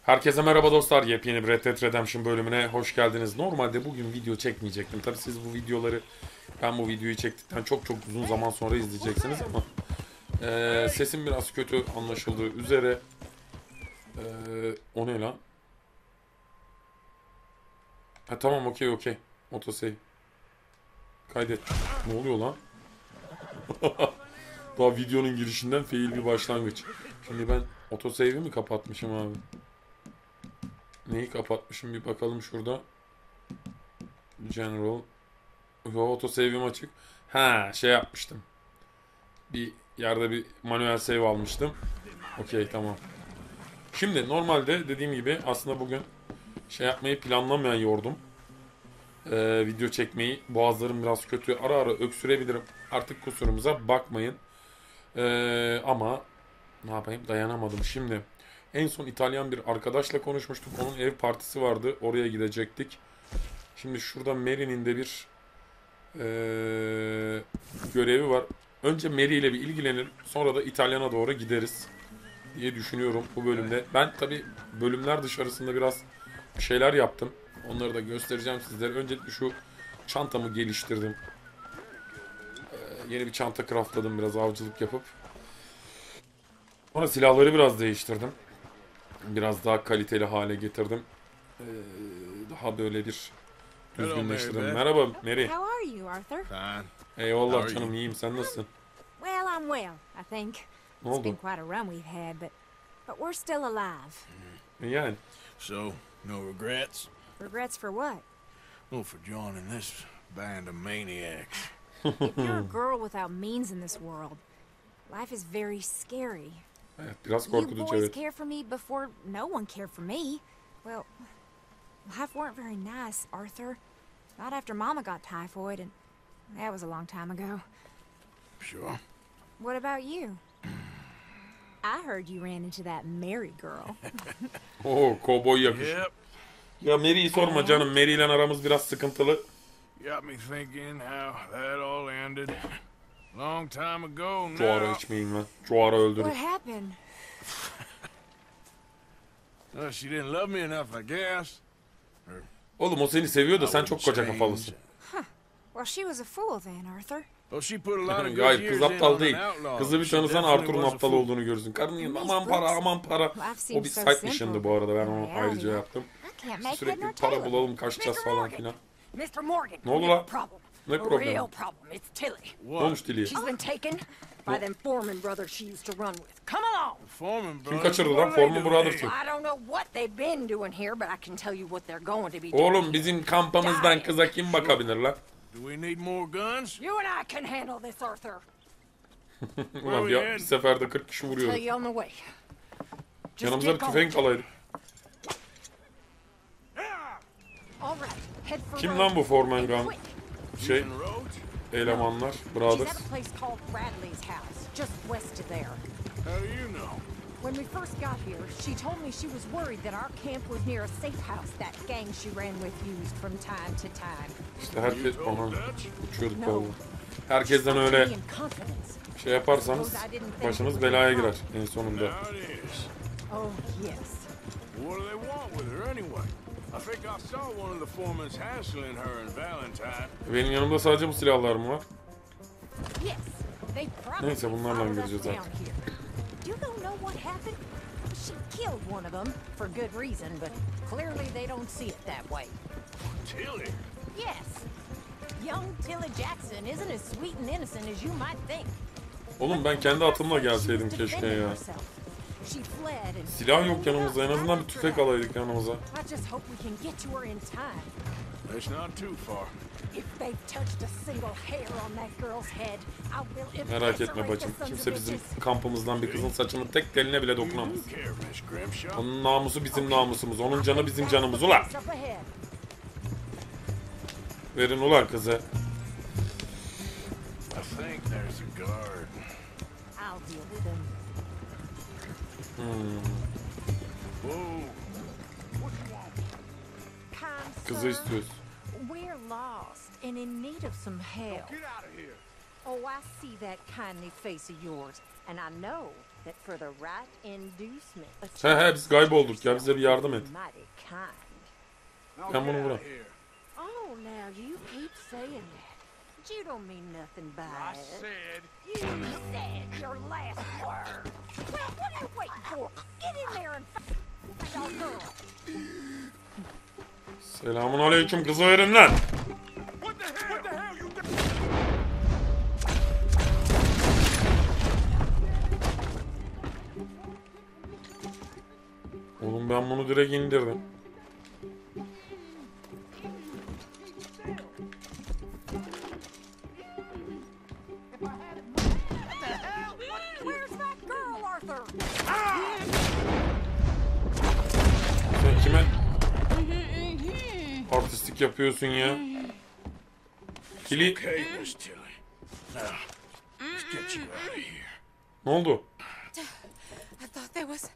Herkese merhaba dostlar. Yepyeni bir Red Dead Redemption bölümüne hoş geldiniz. Normalde bugün video çekmeyecektim. Tabi siz bu videoları, ben bu videoyu çektikten çok uzun zaman sonra izleyeceksiniz ama sesim biraz kötü anlaşıldığı üzere o ne lan? Ha tamam, okey. Autosave. Kaydet. Ne oluyor lan? Daha videonun girişinden fail bir başlangıç. Şimdi ben autosave'i mi kapatmışım abi? Neyi kapatmışım bir bakalım şurada. General. Yo, autosave'im açık. Ha, şey yapmıştım. Bir yerde bir manuel save almıştım. Okey, tamam. Şimdi normalde dediğim gibi aslında bugün şey yapmayı planlamayan yordum. Video çekmeyi. Boğazlarım biraz kötü. Ara ara öksürebilirim. Artık kusurumuza bakmayın. Ama ne yapayım, dayanamadım. Şimdi en son İtalyan bir arkadaşla konuşmuştuk. Onun ev partisi vardı. Oraya gidecektik. Şimdi şurada Mary'nin de bir görevi var. Önce Mary ile bir ilgilenir. Sonra da İtalyan'a doğru gideriz diye düşünüyorum bu bölümde. Ben tabi bölümler dışarısında biraz şeyler yaptım. Onları da göstereceğim sizlere. Öncelikle şu çantamı geliştirdim. Yeni bir çanta craftladım biraz avcılık yapıp. Sonra silahları biraz değiştirdim. Biraz daha kaliteli hale getirdim. Daha böyle bir düzgünleştirdim. Merhaba Mary. How are you, Arthur? Fine. Eyvallah canım, iyiyim. Sen nasılsın? Well, I'm well, I think. Ne It's been oldu? quite a run we've had, but we're still alive. Yani. So, no regrets? Regrets for what? Well, for joining this band of maniacs. If you're a girl without means in this world, life is very scary. Evet, biraz You korkutucu, boys evet. cared for me before no one cared for me. Well, life weren't very nice, Arthur. Not after Mama got typhoid, and that was a long time ago. Sure. What about you? I heard you ran into that Mary girl. Oo, kovboy yakış. Yep. Ya Mary'yi sorma canım. Mary ile aramız biraz sıkıntılı. Got me thinking how that all ended. Long time ago now. Cuara içmeyin lan. Cuara öldürür. What happened? Well, she didn't love me enough, I guess. Oğlum o seni seviyor da sen çok koca kafalısın. Well, she was a fool then, Arthur. Well, she put a lot of good Hayır, years kız in aptal on değil. an outlaw. Kızı bir She tanısan definitely Arthur'un was a aptal fool. olduğunu görürsün. Karının yanında aman para. O bir side mission'dı bu arada, ben onu ayrıca yaptım. I can't make head Sürekli nor para tail of it. bulalım, kaçacağız falan filan. Mr. Morgan, Ne oldu we have lan? a problem. Ne A real problemi? problem. It's Tilly. Ne olmuş Dili'ye? She's been taken by them Foreman brothers she used to run with. Come along. Foreman Kim brothers, kaçırdı what lan? are they Foreman doing Brothers here? kim? I don't know what they've been doing here, but I can tell you what they're going to be doing. Oğlum bizim kampımızdan kıza kim bakabilir lan? Do we need more guns? You and I can handle this, Arthur. Ulan ya bir seferde 40 kişi Tell vuruyoruz. you on the way. Just Yanımıza bir get going. tüfek alaydık. All right, head for Kim road. lan bu Foreman And Gun? quick. Şey, In roads? elemanlar, She's brothers. at a place called Bradley's house, just west of there. How do you know? When we first got here, she told me she was worried that our camp was near a safe house that gang she ran with used from time to time. İşte herkes, Old aha, Dutch? uçuyorduk No. valla. Herkesten Me öyle in confidence. şey yaparsanız başınız belaya girer en sonunda. Now it is. Oh, yes. What do they want with her anyway? I think I saw one of the foremans hassling her and Valentine. Benim yanımda sadece bu silahlar mı var? Yes. They probably Neyse, bunlarla followed us göreceğiz down artık. here. You don't know what happened? She killed one of them for good reason, but clearly they don't see it that way. Tilly? Yes. Young Tilly Jackson isn't as sweet and innocent as you might think. Oğlum ben kendi atımla gelseydim keşke ya. Silah yok yanımızda, en azından bir tüfek alaydık yanımıza. I just hope we can get to her in time. It's not too far. If they've touched a single hair on that girl's head, I will Merak etme bacım, kimse bizim kampımızdan bir kızın saçının tek teline bile dokunamaz. You care, Miss Grimshaw. Onun namusu bizim namusumuz, onun canı bizim canımız ulan. Verin ulan kızı. I think there's a guard. I'll deal with them. Whoa. Kızı istiyoruz. We're lost and in need of some help. Get out of here. Oh, I see that kindly face of yours, and I know that for the right inducement. He biz kaybolduk ya, bize bir yardım et. Mighty kind. Ben bunu vuram. Oh, now you keep saying that. But you don't mean nothing by I it. said. You said your last word. Well, what are you waiting for? Get in there and find our girl. Selamun aleyküm, kızı verin lan. What the hell you got? Oğlum ben bunu direkt indirdim. Where's that girl, Arthur? Sen kime artistik yapıyorsun ya? Kili... Okay, Miss Tilly. Now, let's get you out of here. Ne oldu? I thought there was...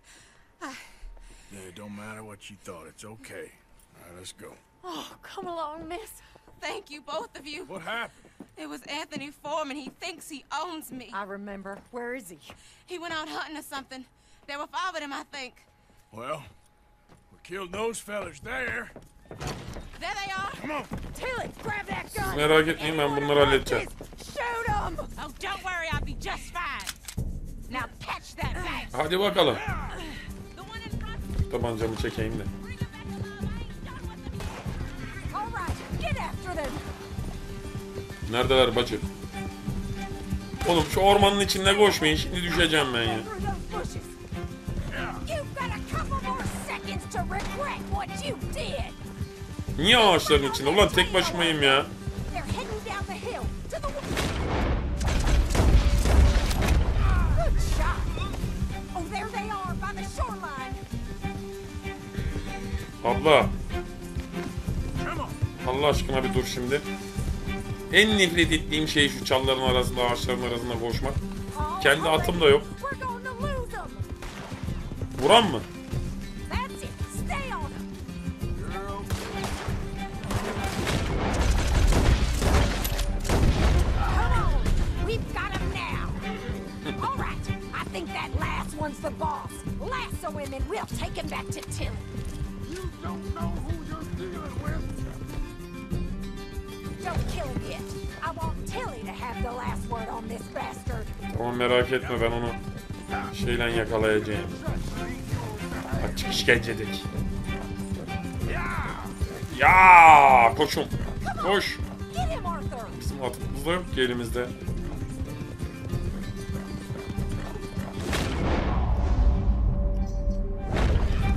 Yeah, it don't matter what you thought. It's okay. All right, let's go. Oh, come along, miss. Thank you, both of you. What happened? It was Anthony Foreman. He thinks he owns me. I remember. Where is he? He went out hunting or something. There were 5 of them, I think. Well, we killed those fellas there. There they are. Come on. Tilly, grab that gun. Merak etmeyin, ben bunları halledeceğim. Shoot him. Oh, don't worry. I'll be just fine. Now catch that bag. Hadi bakalım. The one in front. Tabancamı çekeyim de. Bring him back to the main. All right, get after them. Neredeler bacı? Oğlum şu ormanın içinde koşmayın, şimdi düşeceğim ben ya. Through those bushes. You've got a couple more seconds to regret what you did. Niye ağaçların içinde? Ulan tek başımayım ya. They're heading down the hill to the. Good shot. Oh, there they are by the shoreline. Abla, Come on. Allah aşkına bir dur şimdi. En nefret ettiğim şey şu çalların arasında, ağaçların arasında koşmak. Kendi atım da yok. We're going to lose them. Vuran mı? That's it. Stay on them. Girl. Come on. We've got him now. All right. I think that last one's the boss. Lasso him and we'll take him back to Tilly. You don't know who you're dealing with. Don't kill him yet. I want Tilly to have the last word on this bastard. Tamam, merak etme, ben onu şeyle yakalayacağım. Açık işkencedik. Ya koşun. Koş. Get him, Arthur. Bizim atımız da yok ki elimizde.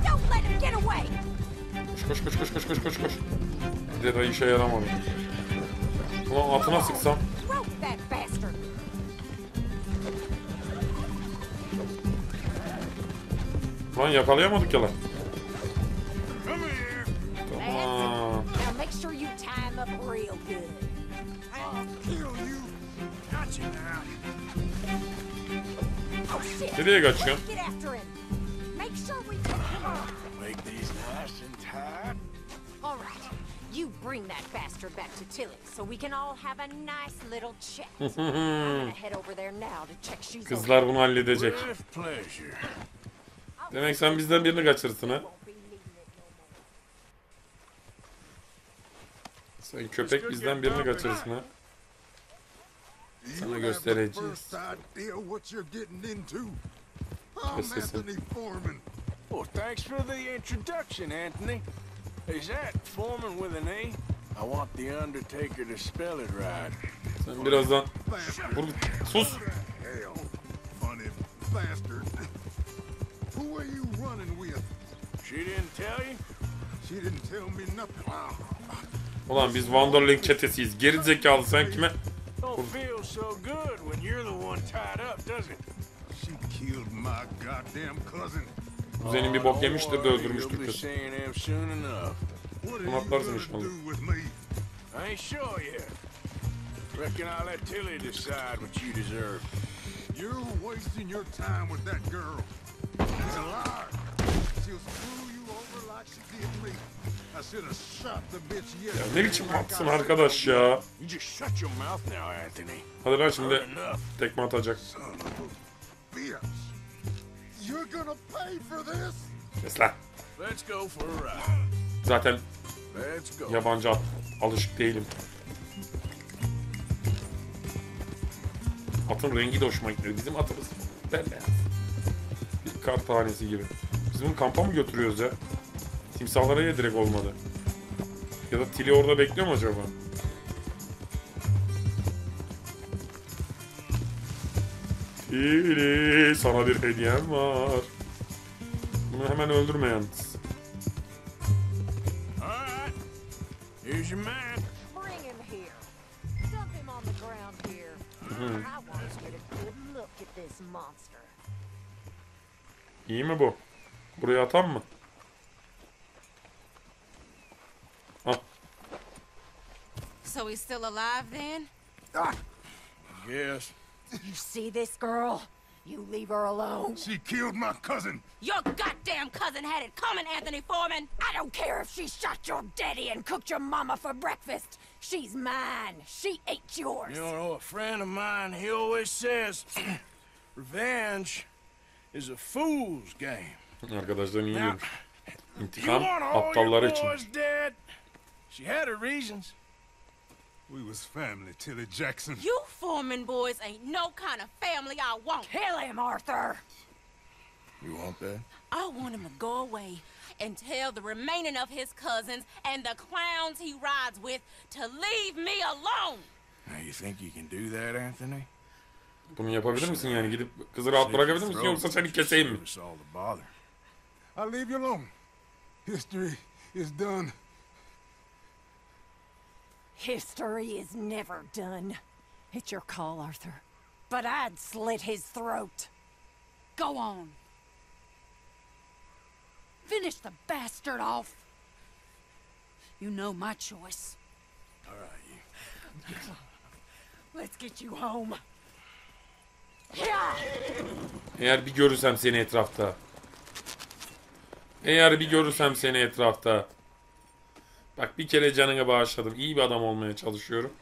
Don't let him get away. Koş koş koş koş koş koş koş. Bir de işe yaramadı. Ulan atına sıksam. Rope that bastard. Lan yakalayamadık ya lan. Come here. Tamam. Now make sure you tie him up real good. I'll kill you. Gotcha now. Oh shit. Nereye kaçıyorsun? Get after him. Make sure we pick him up. Make these nice and tight. All right. You bring that bastard back to Tilly so we can all have a nice little chat. I'm gonna head over there now to check she's okay. Kızlar bunu halledecek. With pleasure. Demek sen bizden birini kaçırırsın ha. Won't be needing it no more. Sen köpek bizden birini kaçırırsın ha. Sana göstereceğiz. Kes sesini. Well, thanks for the introduction, Anthony. Is that Foreman with an A? I want the Undertaker to spell it right. Sen birazdan... Vur, sus! Hell, funny bastard. Who are you running with? She didn't tell you? She didn't tell me nothing. Ulan biz Wanderling çetesiyiz. Geri zekalı, sen kime? Don't feel so good when you're the one tied up, does it? She killed my goddamn cousin. Kuzenin bir bok yemiştir de Don't worry, öldürmüştür you'll be kız. seeing him soon enough. What are Bunu you atlarsın gonna inşallah. do with me? I ain't sure yet. Reckon I'll let Tilly decide what you deserve. You're wasting your time with that girl. She's a liar. She'll screw you over like she did me. I should have shot the bitch Ya yesterday. ne biçim atsın arkadaş ya. You just shut your mouth now, Anthony. Hadi lan şimdi Enough. tekme atacak. Son of a bitch. You're gonna pay for this. Kes lan. Let's go for a ride. Zaten Let's go. yabancı at. Alışık değilim. Atın rengi de hoşuma gitti. Bizim atımız bembeyaz. Bir kar tanesi gibi. Biz bunu kampa mı götürüyoruz ya? Timsahlara yedirek olmadı. Ya da Tili orada bekliyor mu acaba? Tili, sana bir hediyem var. Bunu hemen öldürme yalnız. All right. Here's your man. Bring him here. Dump him on the ground here. I want to get a good look at this monster. İyi mi bu? Buraya atan mı? Ah. So he's still alive then? Yes. You see this girl? You leave her alone. She killed my cousin. Your goddamn cousin had it coming, Anthony Foreman! I don't care if she shot your daddy and cooked your mama for breakfast. She's mine. She ate yours. You know, a friend of mine, he always says, revenge is a fool's game. Arkadaşlarım iyi Now, diyormuş. you İntikam want all your aptallar için. boys dead? She had her reasons. We was family, Tilly Jackson. You Foreman boys ain't no kind of family I want. Kill him, Arthur. You want that? I want him to go away and tell the remaining of his cousins and the clowns he rides with to leave me alone. Now, you think you can do that, Anthony? Bunu yapabilir misin yani? Gidip kızı rahat bırakabilir misin yoksa seni keseyim mi? It's all the bother. I'll leave you alone. History is done. History is never done. It's your call, Arthur. But I'd slit his throat. Go on. Finish the bastard off. You know my choice. All right, you. Let's get you home. Yeah. Eğer bir görürsem seni etrafta. Eğer bir görürsem seni etrafta. Bak bir kere canını bağışladım. İyi bir adam olmaya çalışıyorum.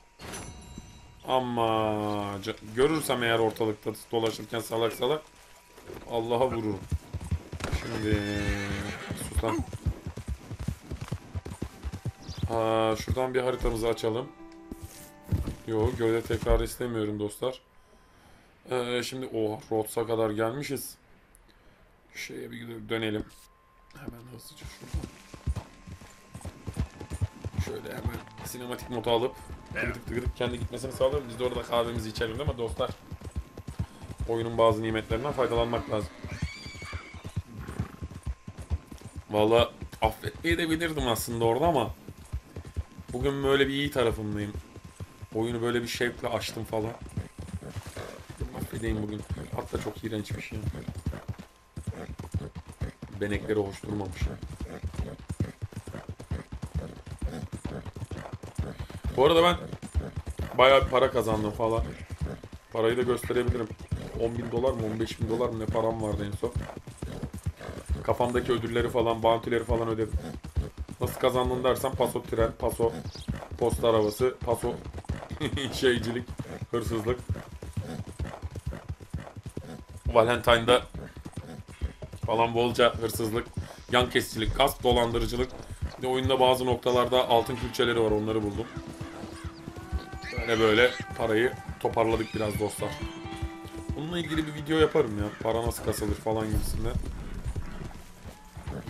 Ama görürsem eğer ortalıkta dolaşırken salak salak Allah'a vururum. Şimdi sultan. Şuradan bir haritamızı açalım. Yok, gövde tekrar istemiyorum dostlar. Şimdi Rhodes'a kadar gelmişiz. Şeye bir dönelim. Hemen hızlıca şuradan. Şöyle hemen sinematik notu alıp tık tık tık kendi gitmesini sağlıyorum. Biz de orada kahvemizi içelim değil mi dostlar? Oyunun bazı nimetlerinden faydalanmak lazım. Vallahi affetmeyi de bilirdim aslında orada ama bugün böyle bir iyi tarafımdayım. Oyunu böyle bir şevkle açtım falan. Affedeyim bugün. Hatta çok iğrenç bir şey. Benekleri hoş durmamış. Bu arada ben bayağı bir para kazandım falan. Parayı da gösterebilirim. 10.000 dolar mı 15.000 dolar mı ne param vardı en son. Kafamdaki ödülleri falan, bounty'leri falan ödedim. Nasıl kazandın dersen paso tren, paso posta arabası, paso şeycilik, hırsızlık. Valentine'da falan bolca hırsızlık, yan kesicilik, gasp, dolandırıcılık. Bir de oyunda bazı noktalarda altın külçeleri var, onları buldum. Böyle parayı toparladık biraz dostlar. Bununla ilgili bir video yaparım ya. Para nasıl kasılır falan gibisinden.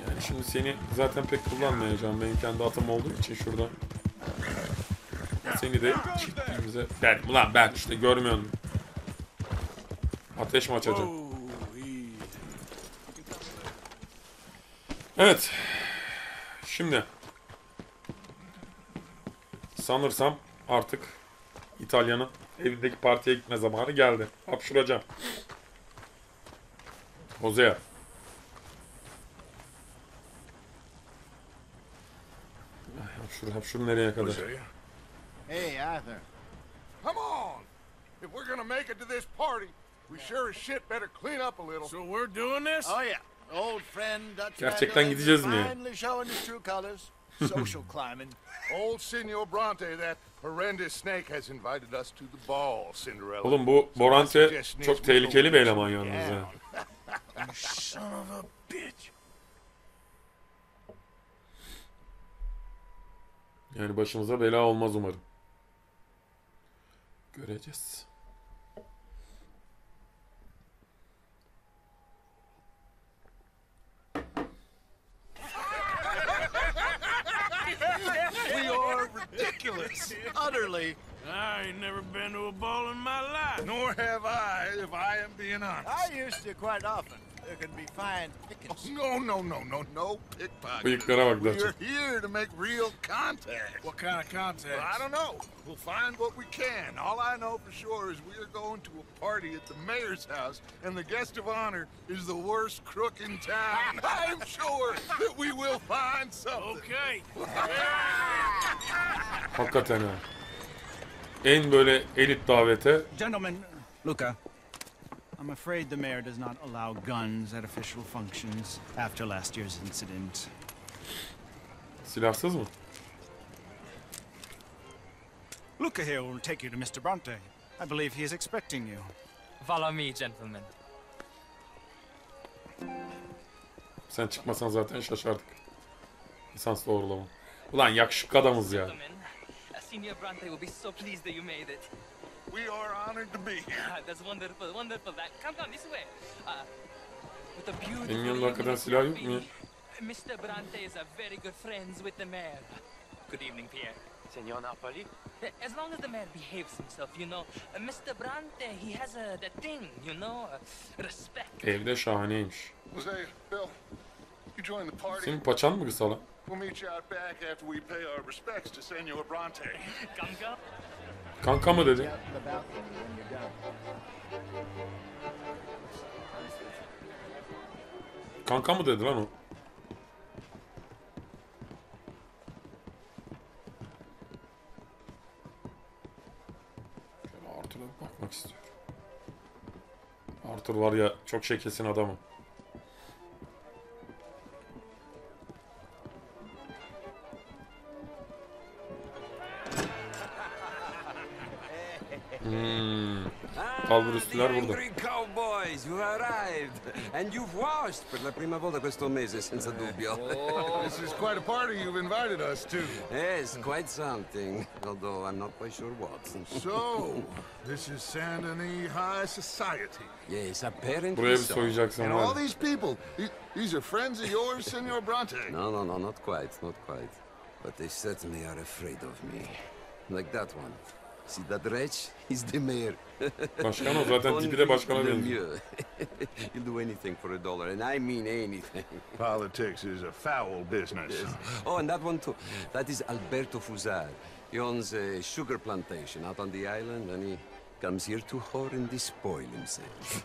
Yani şimdi seni zaten pek kullanmayacağım. Benim kendi atım olduğu için şurada. Seni de çiftliğimize... Ben işte görmüyorum. Ateş mi açacağım? Evet. Şimdi. Sanırsam artık İtalya'nın evindeki partiye gitme zamanı geldi. Hapşuracağım. Hosea. Hapşur nereye kadar? Hey, Arthur. Come on! If we're gonna make it to this party, we sure as shit better clean up a little. So we're doing this? Oh yeah, old friend Dutch Gerçekten Vandal gideceğiz is mi? finally showing his true colors. Social climbing. Old Senor Bronte, that horrendous snake, has invited us to the ball, Cinderella. Oğlum bu Borante çok tehlikeli bir eleman yalnız ya. You son of a bitch. Yani başımıza bela olmaz umarım. Göreceğiz. We are ridiculous. Utterly. I ain't never been to a ball in my life. Nor have I, if I am being honest. I used to quite often. There can be fine pickings. No pickpocket. Bıyıklara bak We're Dutch. here to make real contact. What kind of contact? Well, I don't know. We'll find what we can. All I know for sure is we are going to a party at the mayor's house, and the guest of honor is the worst crook in town. I'm sure that we will find something. Okay. Hakikaten ha. En böyle elit davete Gentlemen, Luca, I'm afraid the mayor does not allow guns at official functions after last year's incident. silahsız mı? Luca here will take you to Mr. Bronte. I believe he is expecting you. Follow me, gentlemen. Sen çıkmasan zaten şaşardık. Lisans doğrulama. Ulan yakışıklı adamız ya. Gentlemen, Senior Bronte will be so pleased that you made it. We are honored to be here. That's wonderful, wonderful. Come this way. With a beautiful Benim yanımda hakikaten silah yok mu ya? Mr. Bronte is a very good friends with the mayor. Good evening, Pierre. Senor Napoli? As long as the mayor behaves himself, you know, Mr. Bronte, he has that thing, you know, respect. Evde şahaneymiş. Jose, Bill, you join the party. Senin paçan mı kısa lan? We'll meet you out back after we pay our respects to Senor Bronte. Kanka. Kanka mı dedi? Out in the balcony when you're done. Kanka mı dedi lan o? Şöyle Arthur'a bir bakmak istiyorum. Arthur var ya çok şekesin adamı. Kalburüstüler burada. Angry cowboys, you arrived. And you've washed per la prima volta questo mese, senza dubbio. This is quite a party you've invited us to. Yes, quite something. Although I'm not quite sure what. So, this is Saint Denis High Society. Yes, apparently Buraya bir so. soyacaksın And all var. these people, these are friends of yours, Senor Bronte? No, not quite, not quite. But they certainly are afraid of me. Like that one. See that wretch? He's the mayor. Başkan o zaten tipi de başkana benziyor. He'll do anything for $1, and I mean anything. Politics is a foul business. Yes. Oh, and that one too. That is Alberto Fusar. He owns a sugar plantation out on the island, and he comes here to whore and despoil himself.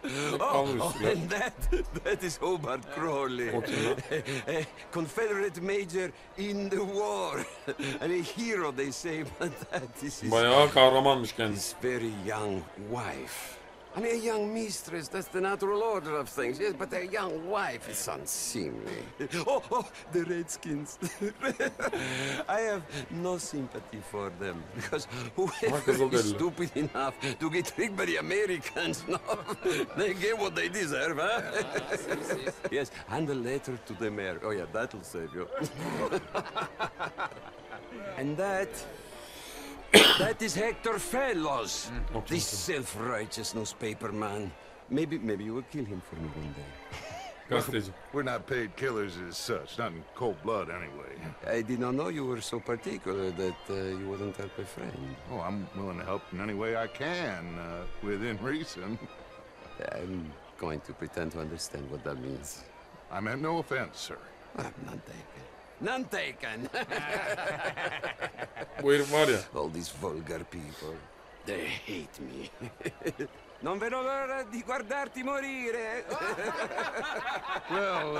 And that is Hobart Crawley. A Confederate major in the war. And a hero, they say, but that is his, Bayağı kahramanmış kendisi. his very young wife. I mean, a young mistress, that's the natural order of things, yes, but a young wife is unseemly. Oh, the Redskins. I have no sympathy for them, because whoever is stupid enough to get tricked by the Americans, no, they get what they deserve, huh? Yes, and a letter to the mayor. Oh, yeah, that'll save you. And that is Hector Fellows, this self-righteous newspaper man. Maybe you will kill him for me one day. Gazeteci. We're not paid killers as such, not in cold blood anyway. I did not know you were so particular that you wouldn't help a friend. Oh, I'm willing to help in any way I can, within reason. I'm going to pretend to understand what that means. I meant no offense, sir. I'm none taken. None taken. Bu herif var ya. All these vulgar people, they hate me. Non vedo l'ora di guardarti morire. Well,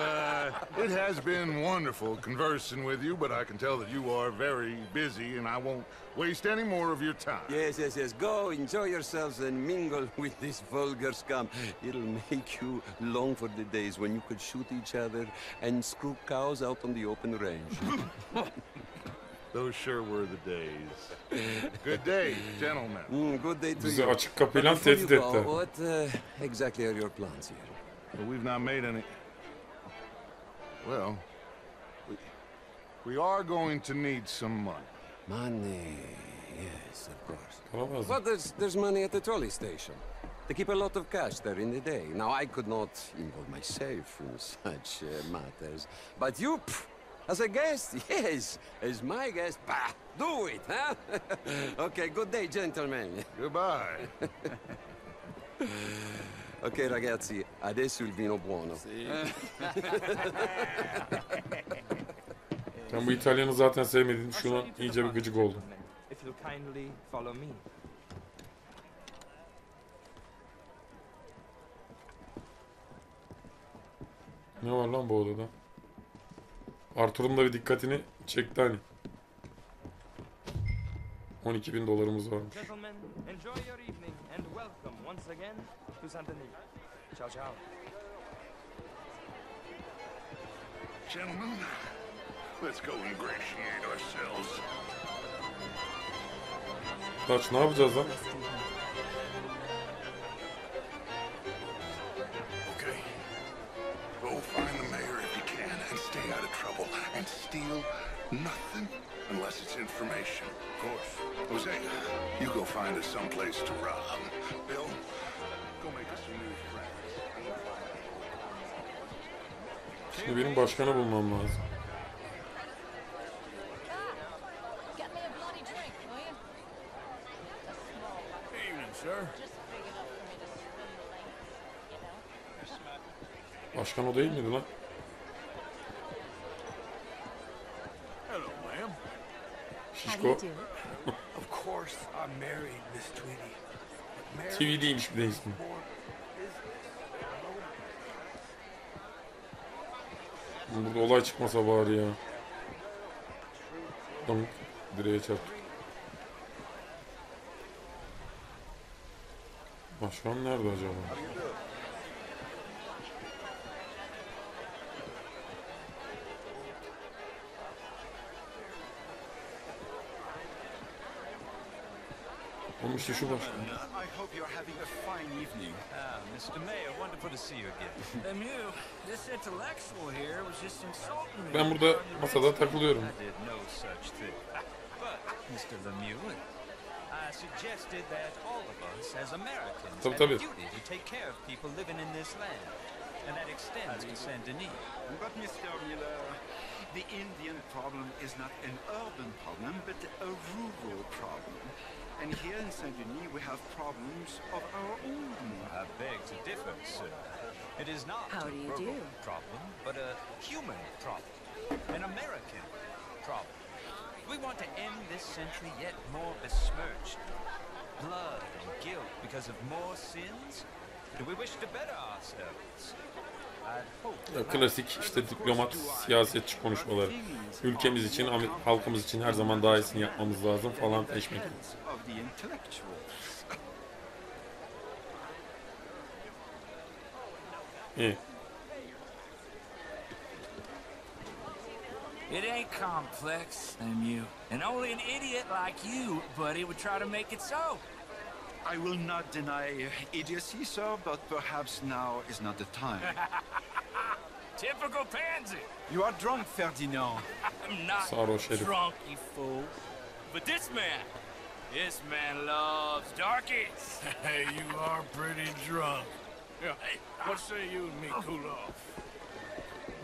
it has been wonderful conversing with you, but I can tell that you are very busy, and I won't waste any more of your time. Yes. Go, enjoy yourselves, and mingle with this vulgar scum. It'll make you long for the days when you could shoot each other and screw cows out on the open range. Those sure were the days. Good day, gentlemen. Good day to Bizi you. açık kapıyla Before tehdit you go, etti. what exactly are your plans here? Well, we've not made any... Well, we are going to need some money. Money, yes, of course. Para lazım. But there's money at the trolley station. They keep a lot of cash there in the day. Now, I could not involve myself in such matters. But you, as a guest, yes, as my guest, bah, do it, huh? Okay, good day, gentlemen. Goodbye. Ok, ragazzi, adesso il vino buono. Ben bu İtalyanı zaten sevmedim. Şuna iyice bir gıcık oldum. If you'll kindly follow me. Ne var lan bu odada? Arthur'un da bir dikkatini çekti hani. 12.000 dolarımız varmış. Gentlemen, enjoy your evening and welcome once again to Saint-Denis. Ciao, ciao. Gentlemen, let's go ingratiate ourselves. Taç ne yapacağız lan? Okay. Go find the mayor if you can and stay out of trouble. And steal nothing unless it's information, of course. Jose, you go find us someplace to rob. Bill, go make us some new friends. Şimdi benim başkanı bulmam lazım. Get me a bloody drink, will you? Evening, sir. Başkan o değil miydi lan? Hello, ma'am. Şişko. Of course, I'm married, Miss Tweedy. But TV değilmiş bir de ismi. Burada olay çıkmasa bari ya. Adam direğe çarptı. Başkan nerede acaba? Oğlum işte şu başkan. I hope you're having a fine evening. Mr. Mayor, wonderful to see you again. Lemieux, this intellectual here was just insulting me. Ben burada masada takılıyorum. I did no such thing. But, Mr. Lemieux, I suggested that all of us as Americans have a duty to take care of people living in this land. And that extends to Saint-Denis. But, Mr. Miller, the Indian problem is not an urban problem, but a rural problem. And here in Saint-Denis, we have problems of our own. I beg to differ, sir. It is not How do you do? problem, but a human problem, an American problem. We want to end this century yet more besmirched. Blood and guilt because of more sins? Do we wish to better ourselves? Klasik işte diplomat, siyasetçi konuşmaları. Ülkemiz için, halkımız için her zaman daha iyisini yapmamız lazım falan peşmek. İyi. It ain't complex, Lemieux. And only an idiot like you, buddy, would try to make it so. I will not deny idiocy, sir, but perhaps now is not the time. Typical pansy. You are drunk, Ferdinand. I'm not Sarhoş herif. drunk, you fool. But this man loves darkies. Hey, you are pretty drunk. Yeah, hey, what say you and me cool off?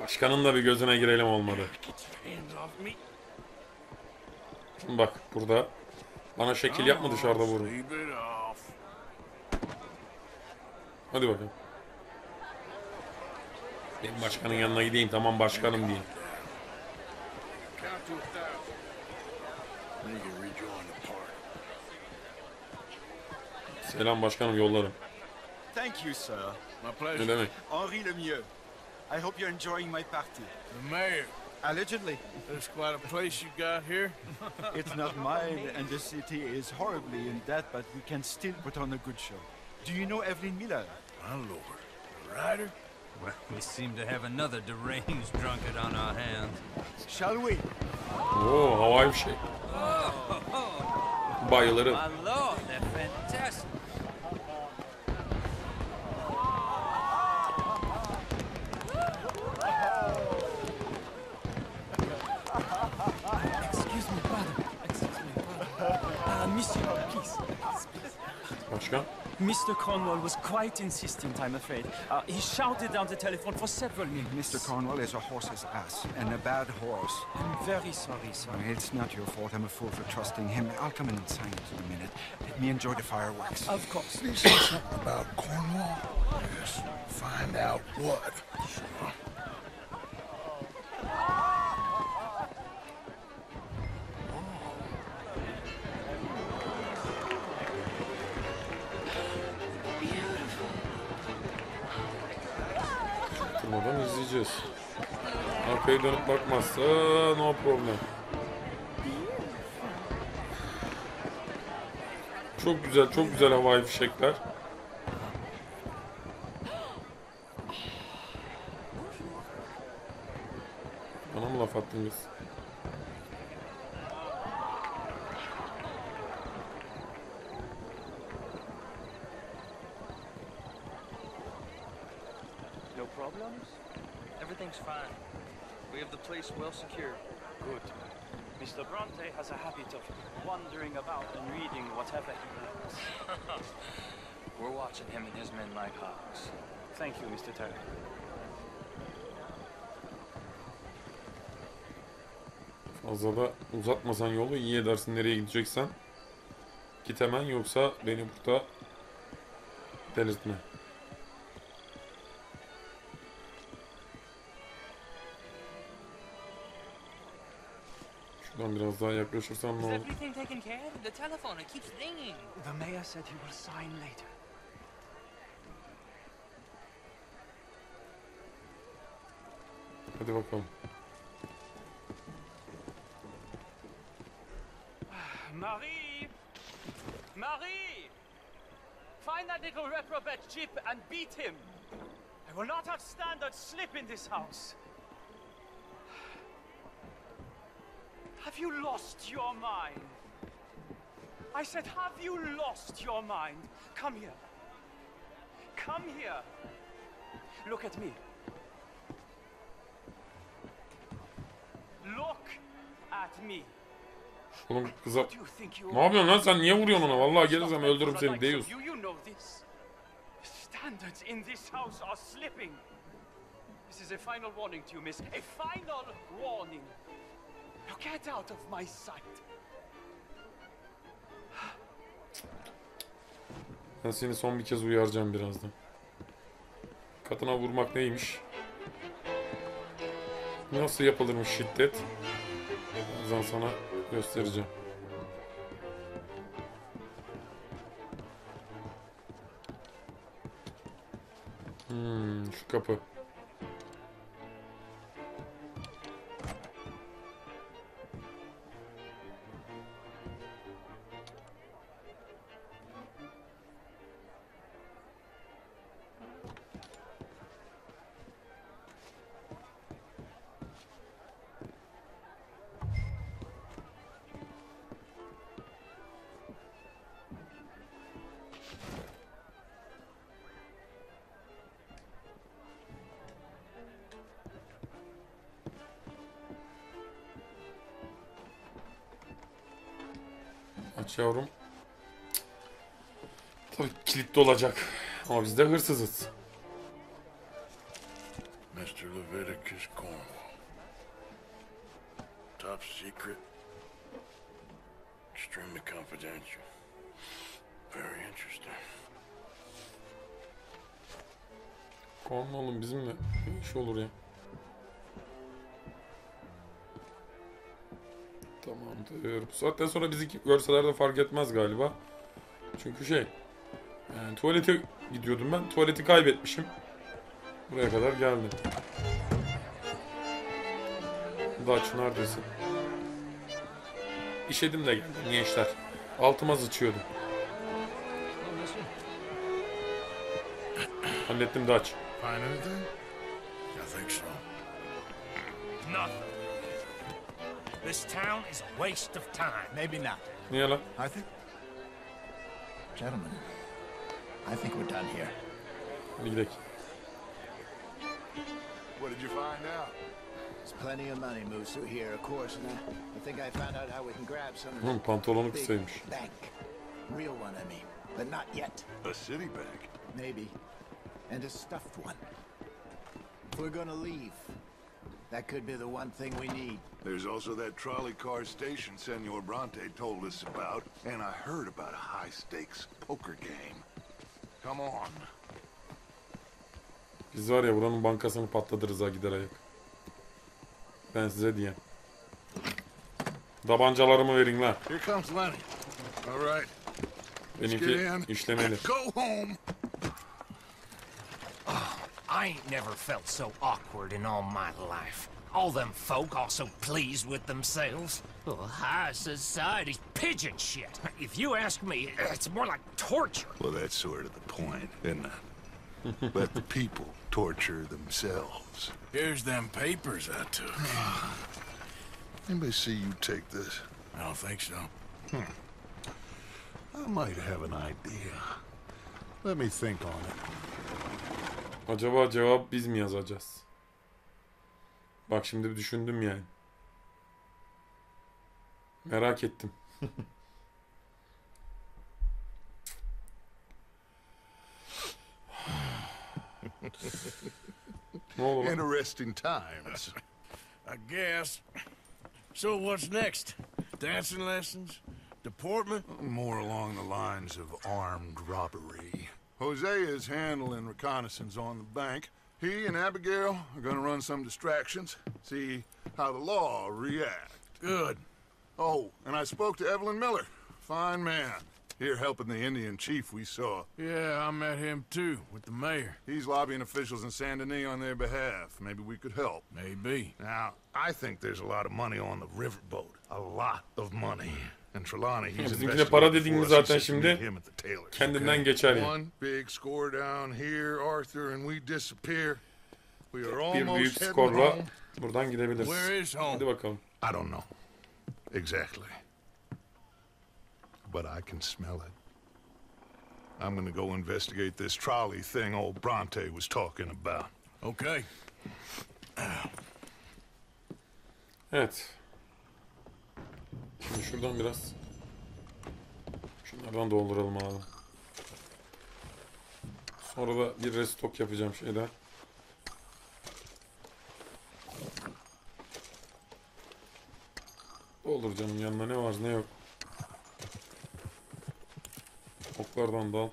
Başkanın da bir gözüne girelim olmadı. Hands off me. Şimdi bak burada bana şekil yapma, dışarıda vurun. Hadi bakalım. Benim başkanın yanına gideyim, tamam başkanım diyeyim. Selam başkanım, yollarım. Thank you, sir. My pleasure. Ne demek? Henri Lemieux. I hope you're enjoying my party. The mayor. Allegedly. There's quite a place you got here. It's not mine, and the city is horribly in debt, but we can still put on a good show. Do you know Evelyn Miller? My lord. The writer? Well, we seem to have another deranged drunkard on our hands. Shall we? Oo, havai bir şey. Bayılırım. My lord, they're fantastic. Excuse me, brother. Excuse me, brother. Monsieur, please. Başka? Mr. Cornwall was quite insistent, I'm afraid. He shouted down the telephone for several minutes. Mr. Cornwall is a horse's ass, and a bad horse. I'm very sorry, sir. It's not your fault. I'm a fool for trusting him. I'll come in and sign it in a minute. Let me enjoy the fireworks. Of course. Did you say something about Cornwall? Yes. Find out what. Sure. Durmadan izleyeceğiz. Arkaya dönüp bakmazsa no problem. Çok güzel havai fişekler. Bana mı laf attın kız? No problems? Everything's fine. We have the place well secured. Good. Mr. Bronte has a habit of wandering about and reading whatever he likes. We're watching him and his men like hawks. Thank you, Mr. Terry. Fazla da uzatmasan yolu, iyi edersin nereye gideceksen. Git hemen, yoksa beni burada delirtme. Şuradan biraz daha yaklaşırsam ne olur? Everything taken care of? The telephone, it keeps ringing. The mayor said he will sign later. Hadi bakalım. Marie! Marie! Find that little reprobate Chip and beat him. I will not have standard slip in this house. Have you lost your mind? I said, have you lost your mind? Come here. Come here. Look at me. Look at me. Oğlum kıza... Ne yapıyorsun lan sen? Niye vuruyorsun ona? Vallahi gelirsem öldürürüm seni. Deus. You know this. Standards in this house are slipping. This is a final warning to you, miss. A final warning. Now get out of my sight. Ben seni son bir kez uyaracağım birazdan. Kadına vurmak neymiş? Nasıl yapılırmış şiddet? Birazdan sana göstereceğim. Şu kapı. Aç yavrum. Tabii kilitli olacak. Ama biz de hırsızız. Mr. Leviticus Cornwall. Top secret. Extremely confidential. Very interesting. Cornwall'un bizimle ne iş olur ya? Tamamdır. Bu saatten sonra bizi görseler de fark etmez galiba. Çünkü yani tuvalete gidiyordum ben. Tuvaleti kaybetmişim. Buraya kadar geldim. Daç neredesin? İşedim de geldim gençler. Altıma sıçıyordum. Hallettim Daç. Find anything? think so. Nothing. This town is a waste of time. Maybe not. Niye lan? I think... Gentlemen, I think we're done here. Hadi gidelim. What did you find out? There's plenty of money moves through here, of course, and I think I found out how we can grab some of Oğlum pantolonu the kısaymış. big bank. Real one, I mean, but not yet. A city bank? Maybe. And a stuffed one. If we're gonna leave, that could be the one thing we need. There's also that trolley car station Senor Bronte told us about, and I heard about a high-stakes poker game. Come on. Biz var ya buranın bankasını patlatırız ha gider ayak. Ben size diyeyim. Tabancalarımı verin lan. Here comes Lenny. All right. Benimki işlemeli. Go home. I ain't never felt so awkward in all my life. All them folk all so pleased with themselves. Oh, high society's pigeon shit. If you ask me, it's more like torture. Well, that's sort of the point, isn't it? Let the people torture themselves. Here's them papers I took. Anybody see you take this? I don't think so. I might have an idea. Let me think on it. Acaba cevap biz mi yazacağız? Bak şimdi bir düşündüm yani. Merak ettim. Ne oldu lan? Interesting times. I guess. So what's next? Dancing lessons? Deportment? More along the lines of armed robbery. Jose is handling reconnaissance on the bank. He and Abigail are gonna run some distractions, see how the law reacts. Good. Oh, and I spoke to Evelyn Miller. Fine man. Here helping the Indian chief we saw. Yeah, I met him too, with the mayor. He's lobbying officials in Saint Denis on their behalf. Maybe we could help. Maybe. Now, I think there's a lot of money on the riverboat. A lot of money. And Trelawney, he's bizimkine para dediğiniz zaten şimdi kendinden geçer ya. One big score down here, Arthur, and we disappear. We are Bir büyük almost heading skorla home. buradan gidebiliriz. Where is home? Hadi bakalım. I don't know. Exactly. But I can smell it. I'm gonna go investigate this trolley thing old Bronte was talking about. Okay. Evet. Şimdi şuradan biraz şunlardan dolduralım abi. Sonra da bir restock yapacağım şeyler. Doldur canım, yanına ne var ne yok. Oklardan da al.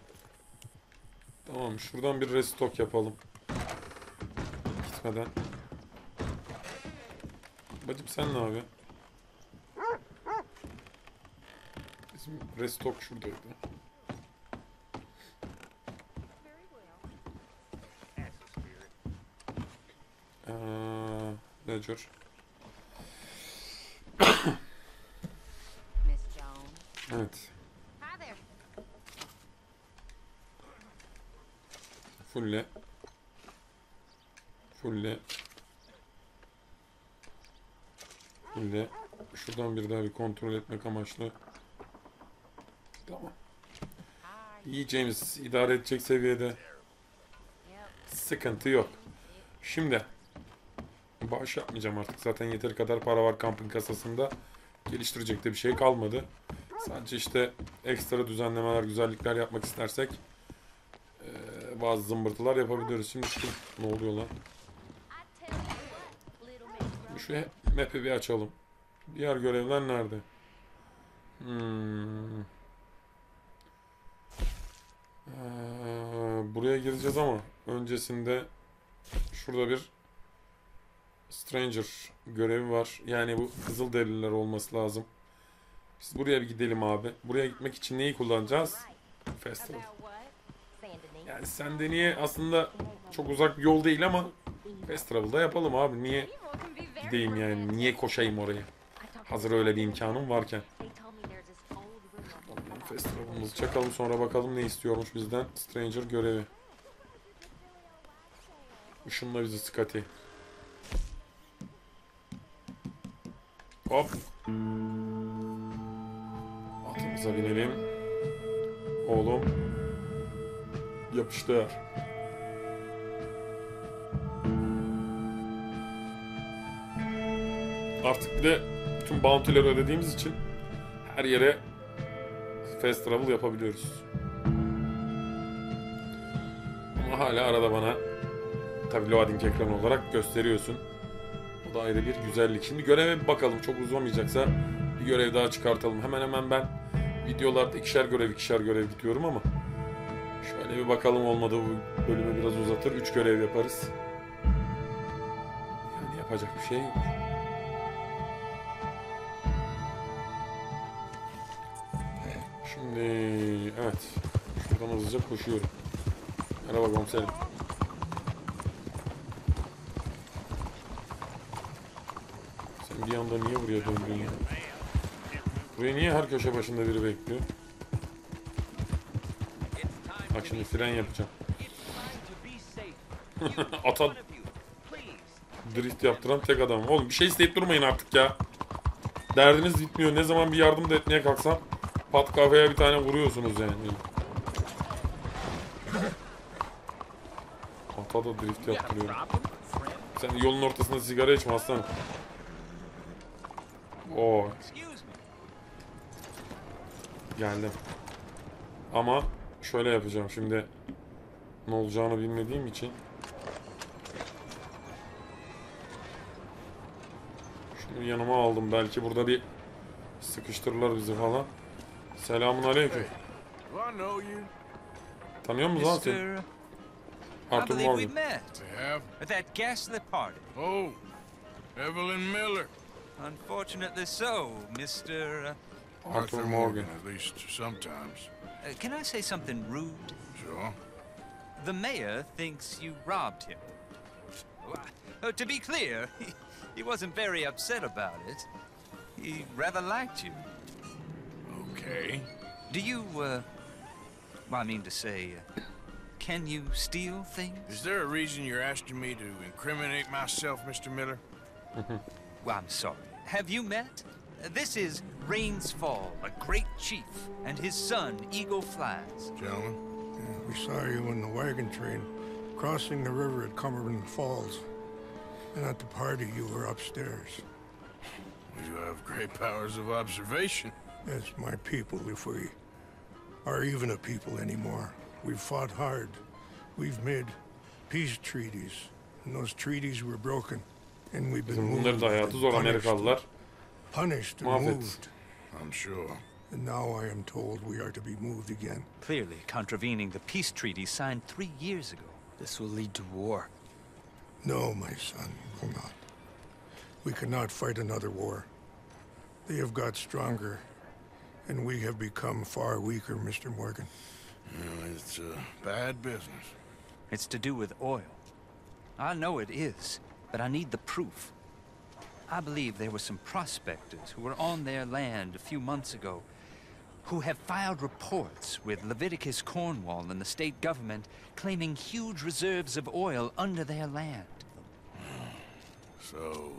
Tamam, şuradan bir restock yapalım. Gitmeden. Bacım sen ne yapıyorsun? Bizim restock şuradaydı. Ledger. Evet. Fulle. Fulle. Fulle. Şuradan bir daha bir kontrol etmek amaçlı. Tamam. Yiyeceğimiz idare edecek seviyede. Sıkıntı yok. Şimdi bağış yapmayacağım artık. Zaten yeteri kadar para var kampın kasasında. Geliştirecek de bir şey kalmadı. Sadece işte ekstra düzenlemeler, güzellikler yapmak istersek bazı zımbırtılar yapabiliyoruz. Şimdi ne oluyor lan? Şu map'i bir açalım. Diğer görevler nerede? Buraya gireceğiz ama öncesinde şurada bir Stranger görevi var. Yani bu Kızılderililer olması lazım. Biz buraya bir gidelim abi. Buraya gitmek için neyi kullanacağız? Festival. Yani Saint Denis'e aslında çok uzak bir yol değil ama Festival'da yapalım abi. Niye gideyim yani? Niye koşayım oraya? Hazır öyle bir imkanım varken. Festival'ımızı çakalım, sonra bakalım ne istiyormuş bizden. Stranger görevi. Işınla bizi Scotty. Hop. Atımıza binelim. Oğlum. Yapıştır. Artık bir de bütün bounty'leri ödediğimiz için her yere fast travel yapabiliyoruz. Ama hala arada bana tabii loading ekranı olarak gösteriyorsun. O da ayrı bir güzellik. Şimdi göreve bir bakalım. Çok uzamayacaksa bir görev daha çıkartalım. Hemen hemen ben videolarda ikişer görev gidiyorum ama şöyle bir bakalım, olmadı bu bölümü biraz uzatır. 3 görev yaparız. Yani yapacak bir şey yok. Şimdi evet. Şuradan hızlıca koşuyorum. Merhaba komiserim. Sen bir anda niye buraya döndün ya? Buraya niye her köşe başında biri bekliyor? Bak şimdi fren yapacağım. Ata drift yaptıran tek adam. Oğlum bir şey isteyip durmayın artık ya. Derdiniz bitmiyor. Ne zaman bir yardım da etmeye kalksam pat kafaya bir tane vuruyorsunuz yani. Ata da drift yaptırıyorum. Sen yolun ortasında sigara içme aslanım. Oo. Geldim. Ama şöyle yapacağım şimdi. Ne olacağını bilmediğim için. Şunu yanıma aldım. Belki burada bir sıkıştırırlar bizi falan. Selamun aleyküm. Tanıyor musun lan sen? I believe we met at that ghastly party. Oh, Evelyn Miller. Unfortunately so, Mr. Arthur Morgan. At least sometimes. Can I say something rude? Sure. The mayor thinks you robbed him. To be clear, he wasn't very upset about it. He rather liked you. Okay. Do you, well, I mean to say, can you steal things? Is there a reason you're asking me to incriminate myself, Mr. Miller? Well, I'm sorry. Have you met? This is Rains Fall, a great chief, and his son, Eagle Flies. Gentlemen? Yeah, we saw you in the wagon train crossing the river at Cumberland Falls. And at the party, you were upstairs. You have great powers of observation. Yes, my people, if we are even a people anymore. We've fought hard. We've made peace treaties. And those treaties were broken. And we've been moved, punished and moved. I'm sure. And now I am told we are to be moved again. Clearly contravening the peace treaty signed 3 years ago. This will lead to war. No, my son, it will not. We cannot fight another war. They have got stronger, and we have become far weaker, Mr. Morgan. It's bad business. It's to do with oil. I know it is, but I need the proof. I believe there were some prospectors who were on their land a few months ago who have filed reports with Leviticus Cornwall and the state government claiming huge reserves of oil under their land. So,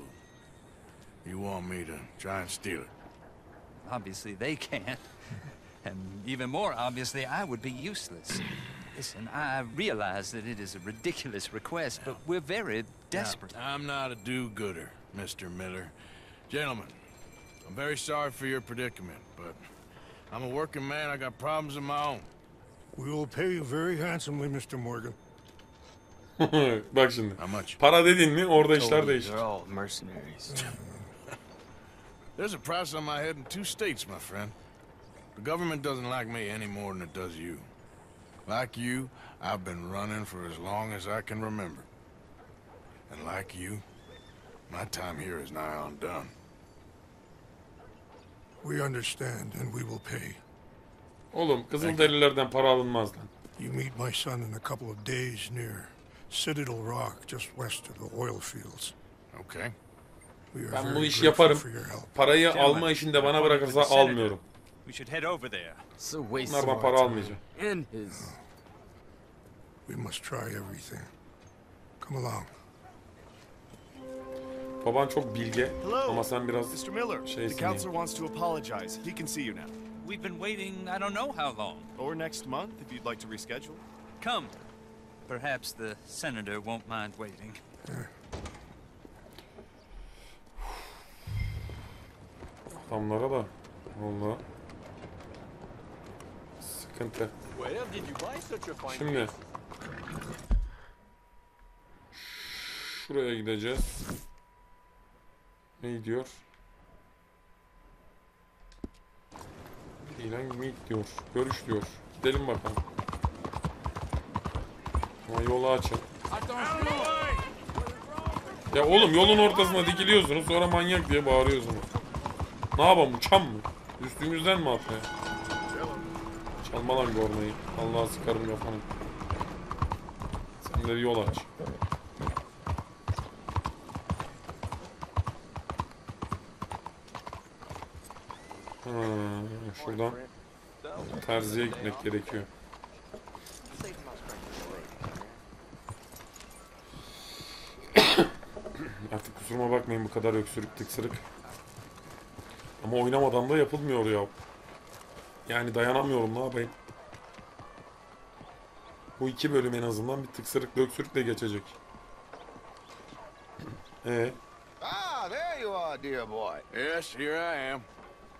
you want me to try and steal it? Obviously they can't. And even more obviously, I would be useless. Listen, I realize that it is a ridiculous request, but we're very desperate. Now, I'm not a do-gooder, Mr. Miller. Gentlemen, I'm very sorry for your predicament, but I'm a working man. I got problems of my own. We will pay you very handsomely, Mr. Morgan. Bak şimdi. Para dedin mi orada işler değişir. They're all mercenaries. There's a price on my head in 2 states, my friend. The government doesn't like me any more than it does you. Like you, I've been running for as long as I can remember. And like you, my time here is nigh undone. We understand and we will pay. Oğlum Kızılderililerden para alınmaz lan. You meet my son in a couple of days near Citadel Rock, just west of the oil fields. Okay. Ben bu işi yaparım. Parayı alma işini de bana bırakırsa almıyorum. Bunlardan para almayacağım. We must try everything. Come along. Baban çok bilge ama sen biraz Mr. Miller, şeysin the yani. counselor wants to apologize. He can see you now. We've been waiting I don't know how long. Or next month, if you'd like to reschedule. Come. Perhaps the senator won't mind waiting. Adamlara da valla sıkıntı. Şimdi şuraya gideceğiz. Ne diyor? İlan meet diyor. Görüş diyor. Gidelim bakalım. Ama yolu açın. Ya oğlum yolun ortasına dikiliyorsunuz sonra manyak diye bağırıyorsunuz. Ne yapalım, uçan mı? Üstümüzden mi atlıyor? Çalma lan gormayı. Allah'a sıkarım kafanı. Sen de bir yol aç. Şuradan terziye gitmek gerekiyor. Artık kusuruma bakmayın bu kadar öksürük tıksırık. Ama oynamadan da yapılmıyor ya. Yani dayanamıyorum, ne yapayım. Bu 2 bölüm en azından bir tıksırık döksürükle geçecek. Ah, there you are, dear boy. Yes, here I am.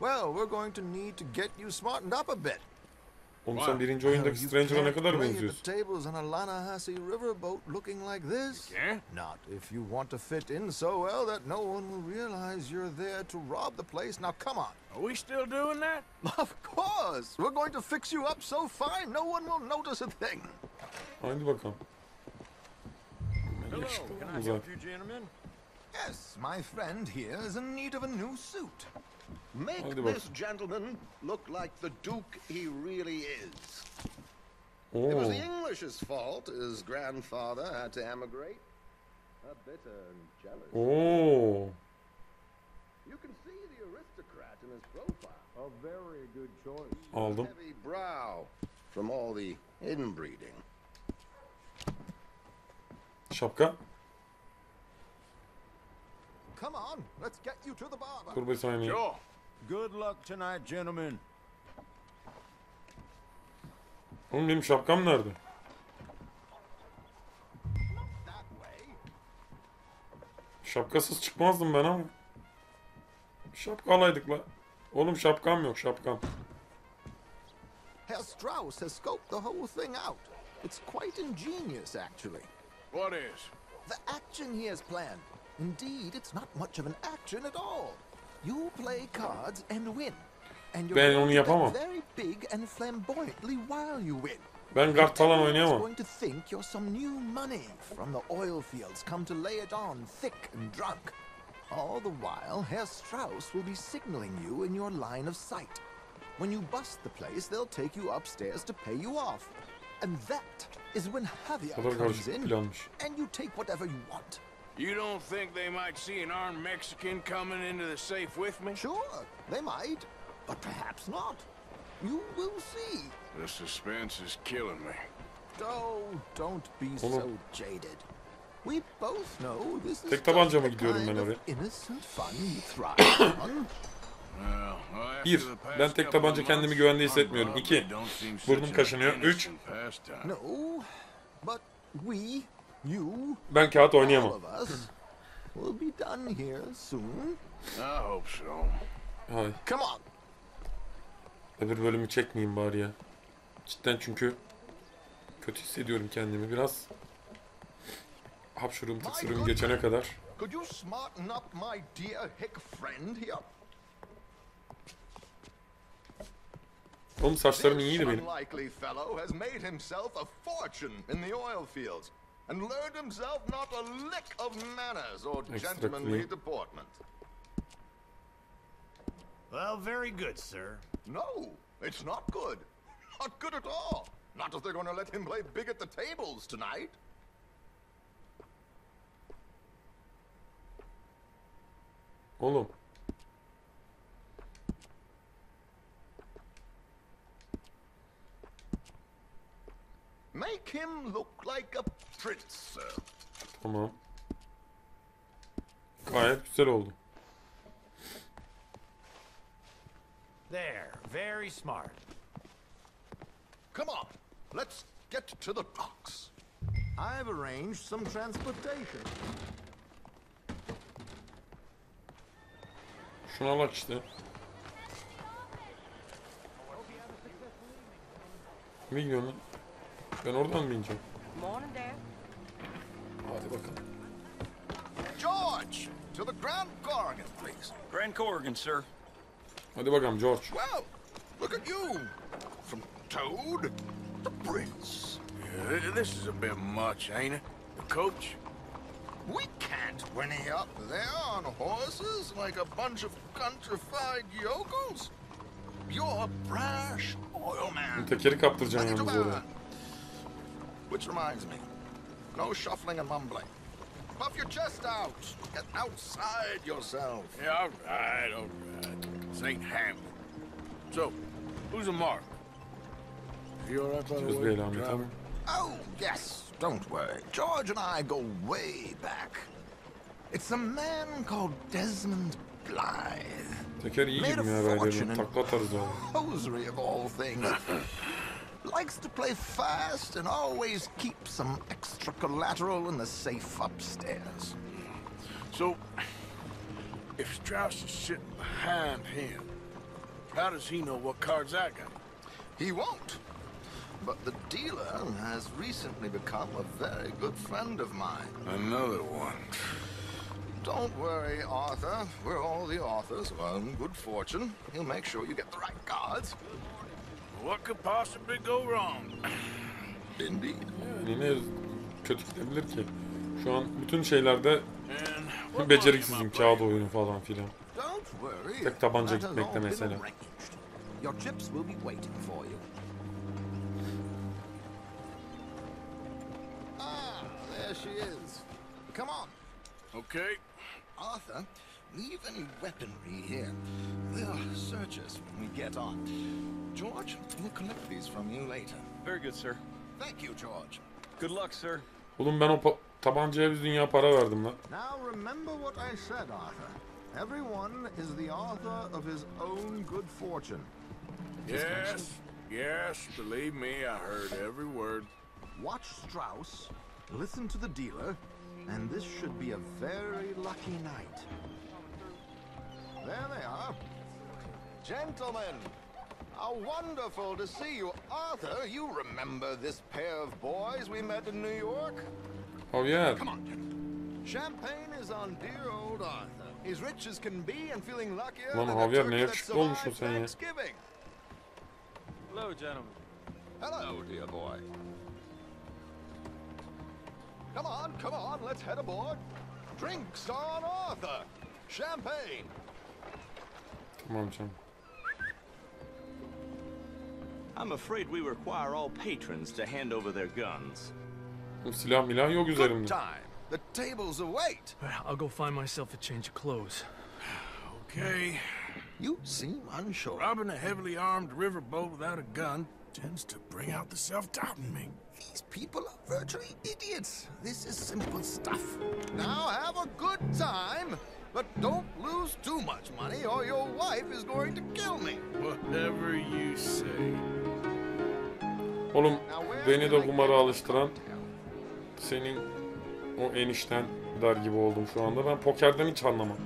Well, we're going to need to get you smartened up a bit. Oğlum sen birinci oyundaki Stranger'a ne kadar play benziyorsun? the tables on a Lanahassee riverboat looking like this. Not if you want to fit in so well that no one will realize you're there to rob the place. Now, come on. Are we still doing that? Of course. We're going to fix you up so fine no one will notice a thing. Haydi bakalım. Hello, can I help you, gentlemen? Yes, my friend here is in need of a new suit. Make this gentleman look like the Duke he really is. It was the English's fault his grandfather had to emigrate. A bitter and jealous. You can see the aristocrat in his profile. A very good choice. Aldım. Heavy brow from all the inbreeding. Şapka. Come on, let's get you to the barber. Dur bir saniye. Good luck tonight, gentlemen. Oğlum benim şapkam nerede? Şapkasız çıkmazdım ben ama. Şapka alaydık la. Oğlum şapkam yok, şapkam. Herr Strauss has scoped the whole thing out. It's quite ingenious, actually. What is? The action he has planned. Indeed, it's not much of an action at all. You play cards and win. And you're Ben onu going to yapamam. bet very big and flamboyantly while you win. Ben kart falan oynayamam. Going to think you're some new money from the oil fields come to lay it on thick and drunk. All the while, Herr Strauss will be signaling you in your line of sight. When you bust the place, they'll take you upstairs to pay you off. And that is when Javier comes in, and you take whatever you want. You don't think they might see an armed Mexican coming into the safe with me? Sure, they might, but perhaps not. You will see. The suspense is killing me. Oh, don't be so jaded. We both know this is Tek tabanca mı gidiyorum ben oraya? innocent fun you thrive on. 1. Ben tek tabanca kendimi güvende hissetmiyorum. 2. Burnum kaşınıyor. 3. No, but we, you, Ben kağıt oynayamam. all of us will be done here soon. I hope so. Hay. Come on. Öbür bölümü çekmeyeyim bari ya. Cidden çünkü kötü hissediyorum kendimi biraz. Hapşurum tıksırım geçene kadar. Could you smarten up my dear hick friend here? Oğlum saçlarım iyiydi benim. This unlikely fellow has made himself a fortune in the oil fields and learned himself not a lick of manners or gentlemanly deportment. Well, very good, sir. No, it's not good. Not good at all. Not if they're going to let him play big at the tables tonight. Oğlum. Make him look like a prince, sir. Tamam. Gayet güzel oldu. There, very smart. Come on, let's get to the docks. I've arranged some transportation. Şuna bak işte. Kime gidiyorsun lan? Ben oradan mı ineceğim? Morning, Dad. Hadi bakalım. George, to the Grand Corrigan, please. Grand Corrigan, sir. Hadi bakalım George. Well, look at you. From Toad to Prince. Yeah, this is a bit much, ain't it? The coach? We can't whinny up there on horses like a bunch of countrified yokels. You're a brash oil man. Tekeri kaptıracaksın yalnız oraya. Which reminds me, no shuffling and mumbling. Puff your chest out. Get outside yourself. Yeah, all right. This ain't Hamlet. So, who's a mark? You all right, by the way, driver? Oh, yes. Don't worry. George and I go way back. It's a man called Desmond Blythe. Teker iyi gibi ya böyle. Takla atarız ya. Hosiery of all things. Likes to play fast and always keep some extra collateral in the safe upstairs. So, if Strauss is sitting behind him, how does he know what cards I got? He won't. But the dealer has recently become a very good friend of mine. Another one. Don't worry, Arthur. We're all the authors of our own good fortune. He'll make sure you get the right cards. What could possibly go wrong? Indeed. Yani ne kötü gidebilir ki? Şu an bütün şeylerde beceriksizim, kağıt oyunu falan filan. Tek tabanca gitmekte mesela. Your chips will be waiting for you. Ah, there she is. Come on. Okay. Arthur, leave any weaponry here. They'll search us when we get on. George, we'll collect these from you later. Very good, sir. Thank you, George. Good luck, sir. Oğlum ben o tabancaya bir dünya para verdim lan. Now remember what I said, Arthur. Everyone is the author of his own good fortune. Yes, believe me, I heard every word. Watch Strauss, listen to the dealer, and this should be a very lucky night. There they are. Gentlemen, how wonderful to see you. Arthur, you remember this pair of boys we met in New York? Oh yeah. Come on, gentlemen. Champagne is on dear old Arthur. He's rich as can be and feeling luckier Lan than a Javier, turkey ne that yakışıklı olmuşsun survived sen ya. Thanksgiving. Hello, gentlemen. Hello, dear boy. Come on, let's head aboard. Drinks on Arthur. Champagne. Tamam canım. I'm afraid we require all patrons to hand over their guns. Silah milah yok üzerimde. Time. The tables await. I'll go find myself a change of clothes. Okay. You seem unsure. Robbing a heavily armed riverboat without a gun tends to bring out the self-doubt in me. These people are virtually idiots. This is simple stuff. Now have a good time, but don't lose too much money or your wife is going to kill me. Whatever you say. Oğlum beni de kumara alıştıran senin o enişten der gibi oldum şu anda. Ben pokerden hiç anlamam.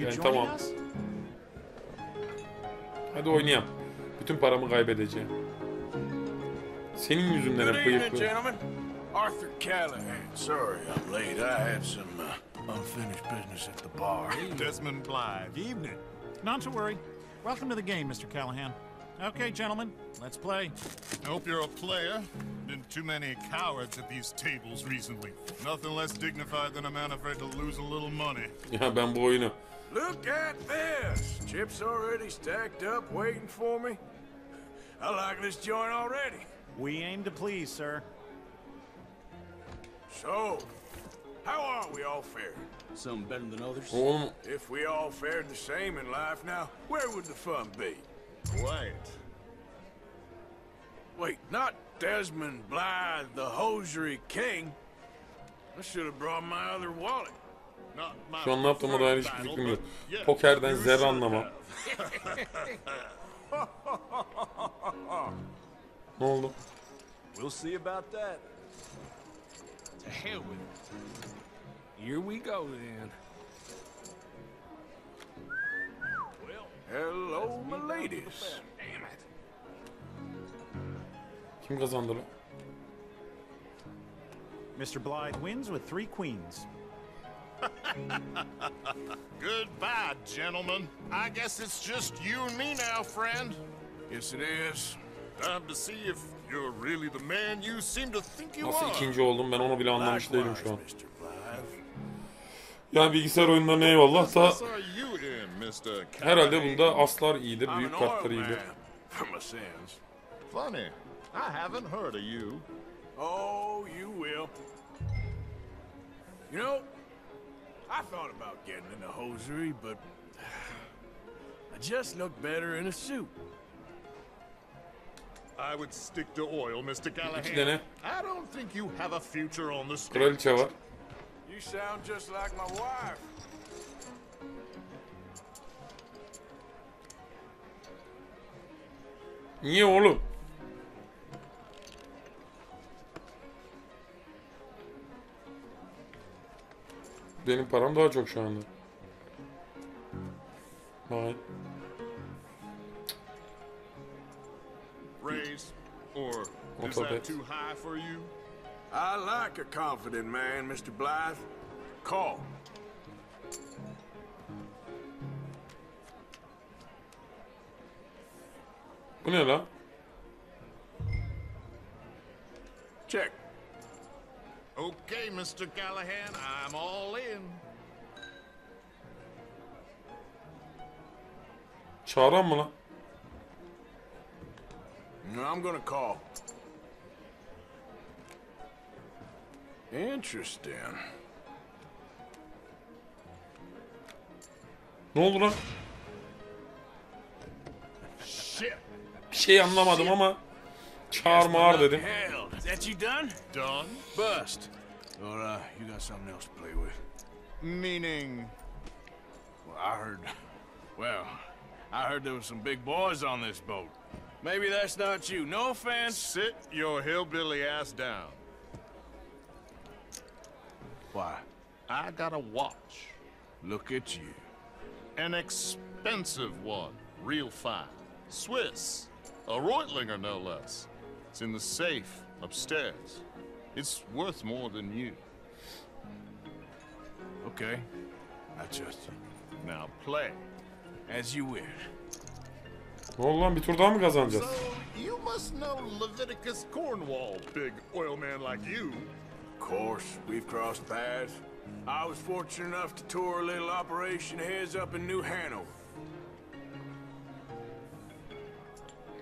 Yani tamam. Hadi oynayalım. Bütün paramı kaybedeceğim. Senin yüzünden hep bıyıklı. Gentlemen. Arthur Callahan. Sorry I'm late. I had some unfinished business at the bar. Desmond Blythe. Evening. Not to worry. Welcome to the game, Mr. Callahan. Okay, gentlemen, let's play. I hope you're a player. Been too many cowards at these tables recently. Nothing less dignified than a man afraid to lose a little money. Ya ben bu oyunu. Look at this. Chips already stacked up waiting for me. I like this joint already. We aim to please, sir. So, how are we all faring? Some better than others. Oğlum. If we all fared the same in life now, where would the fun be? Quiet. Wait, not Desmond Blythe, the hosiery king. I should have brought my other wallet. Şu an ne yaptığıma dair hiçbir fikrim yok. Pokerden zerre anlamam. Ne oldu? We'll see about that. To hell with it. Here we go then. Well, hello, my ladies. Damn it. Kim kazandı lan? Mr. Blythe wins with 3 queens. Goodbye, gentlemen. I guess it's just you and me now, friend. Yes, it is. Time to see if you're really the man you seem to think you Nasıl are. ikinci oldum, ben onu bile anlamış değilim şu an. Yani bilgisayar oyunlarına eyvallah da herhalde bunda aslar iyidir, büyük kartlar iyidir. Funny, I haven't heard of you. Oh, you will. You know, I thought about getting into hosiery, but I just look better in a suit. I would stick to oil, Mr. İki Callahan. tane I don't think you have a future on the stage. kraliçe var. You sound just like my wife. Niye oğlum? Benim param daha çok şu anda. Hayır. Raise, or is that too high for you? I like a confident man, Mr. Blythe. Call. Bu ne lan? Check. Okay, Mr. Callahan, I'm all in. Çağıran mı lan? No, I'm gonna call. Interesting. Ne oldu lan? Shit. Bir şey anlamadım ama çağır mağır dedim. Hell, is that you done? Done? Bust. Or you got something else to play with? Meaning? Well, I heard there was some big boys on this boat. Maybe that's not you. No offense. Sit your hillbilly ass down. Why? I got a watch. Look at you. An expensive one. Real fine. Swiss. A Reutlinger, no less. It's in the safe upstairs. It's worth more than you. Okay. I trust you. Now play. As you wish. Ne oldu lan, bir tur daha mı kazanacağız? So, you must know Leviticus Cornwall, big oil man like you. Of course, we've crossed paths. I was fortunate enough to tour a little operation heads up in New Hanover.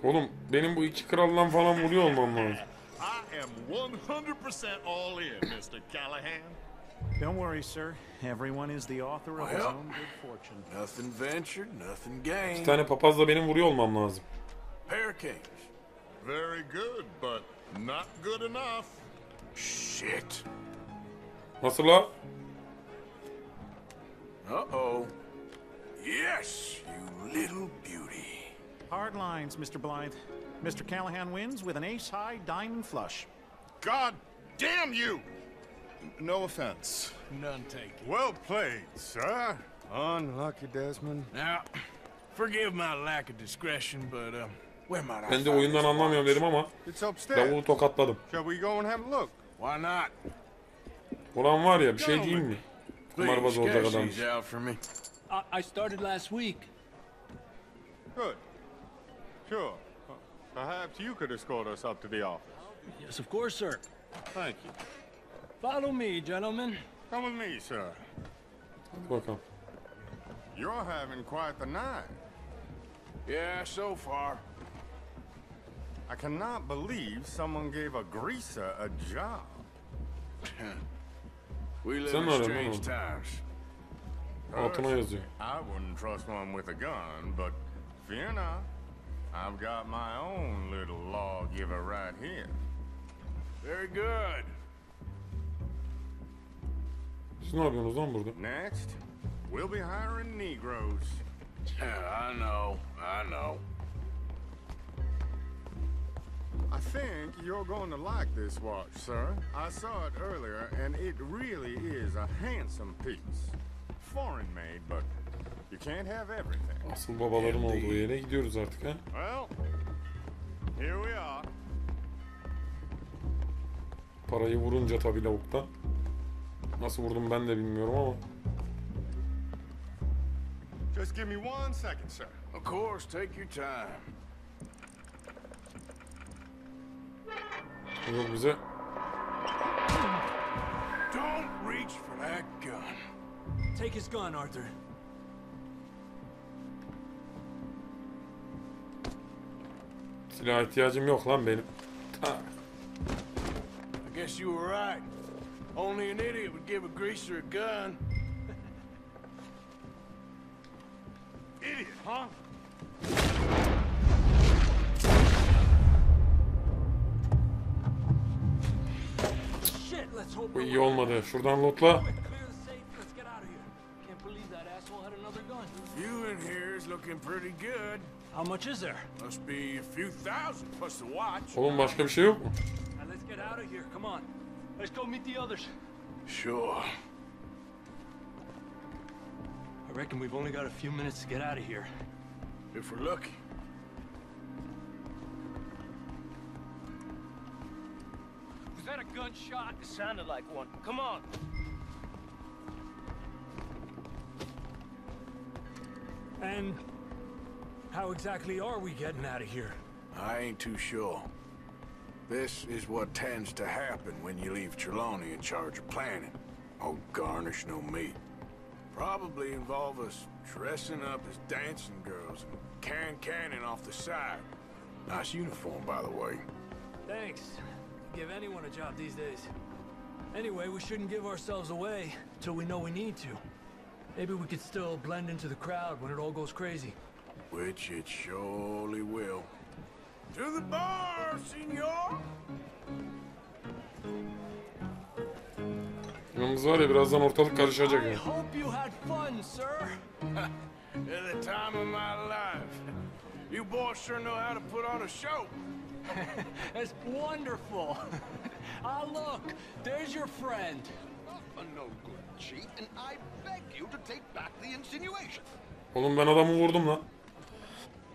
Oğlum benim bu iki kraldan falan vuruyor olmam lazım. I am 100% all in, Mr. Callahan. Don't worry, sir. Everyone is the author of his own good fortune. Nothing ventured, nothing gained. İki tane papazla benim vuruyor olmam lazım. Pair of kings. Very good, but not good enough. Shit. Nasıl la? Uh-oh. Yes, you little beauty. Hard lines, Mr. Blythe. Mr. Callahan wins with an ace-high diamond flush. God damn you! No offense. None taken. Well played, sir. Unlucky, Desmond. Now, forgive my lack of discretion, but where might I Ben de find oyundan this anlamıyorum watch? dedim ama It's upstairs. davulu tokatladım. Shall we go and have a look? Why not? Ulan var ya, bir şey diyeyim mi? Kumarbaz olacak adam. out for me. I started last week. Good. Sure. Perhaps you could escort us up to the office. Yes, of course, sir. Thank you. Follow me, gentlemen. Come with me, sir. Bakalım. You're having quite the night. Yeah, so far. I cannot believe someone gave a greaser a job. We live Sen in ne arıyorsun strange oğlum? times. Altına yazıyor. I wouldn't trust one with a gun, but fear not. I've got my own little lawgiver right here. Very good. Siz ne yapıyorsunuz lan burada? Next, we'll be hiring Negroes. Yeah, I know. I think you're going to like this watch, sir. I saw it earlier, and it really is a handsome piece. Foreign made, but you can't have everything. Asıl babaların olduğu yere gidiyoruz artık ha. Well, here we are. Parayı vurunca tabii lavukta. Nasıl vurdum ben de bilmiyorum ama. Just give me 1 second, sir. Of course, take your time. Yok bize. Don't reach for that gun. Take his gun, Arthur. Silaha ihtiyacım yok lan benim. Ha. I guess you were right. Only an idiot would give a greaser a gun. Idiot, huh? Bu iyi olmadı. Şuradan lootla. You in here is looking pretty good. How much is there? Must be a few thousand plus the watch. Oğlum başka bir şey yok mu? Now let's get out of here. Come on. Let's go meet the others. Sure. I reckon we've only got a few minutes to get out of here. If we're lucky. Was that a gunshot? It sounded like one. Come on. And how exactly are we getting out of here? I ain't too sure. This is what tends to happen when you leave Trelawney in charge of planning. Oh, garnish no meat. Probably involve us dressing up as dancing girls and canning off the side. Nice uniform, by the way. Thanks. Give anyone a job these days. Anyway, we shouldn't give ourselves away till we know we need to. Maybe we could still blend into the crowd when it all goes crazy. Which it surely will. To the bar, senor! Yalnız var ya birazdan ortalık karışacak I ya. hope you had fun, sir. At the time of my life. You boys sure know how to put on a show. That's wonderful. Ah, look, there's your friend. A no good cheat, and I beg you to take back the insinuation. Oğlum ben adamı vurdum lan.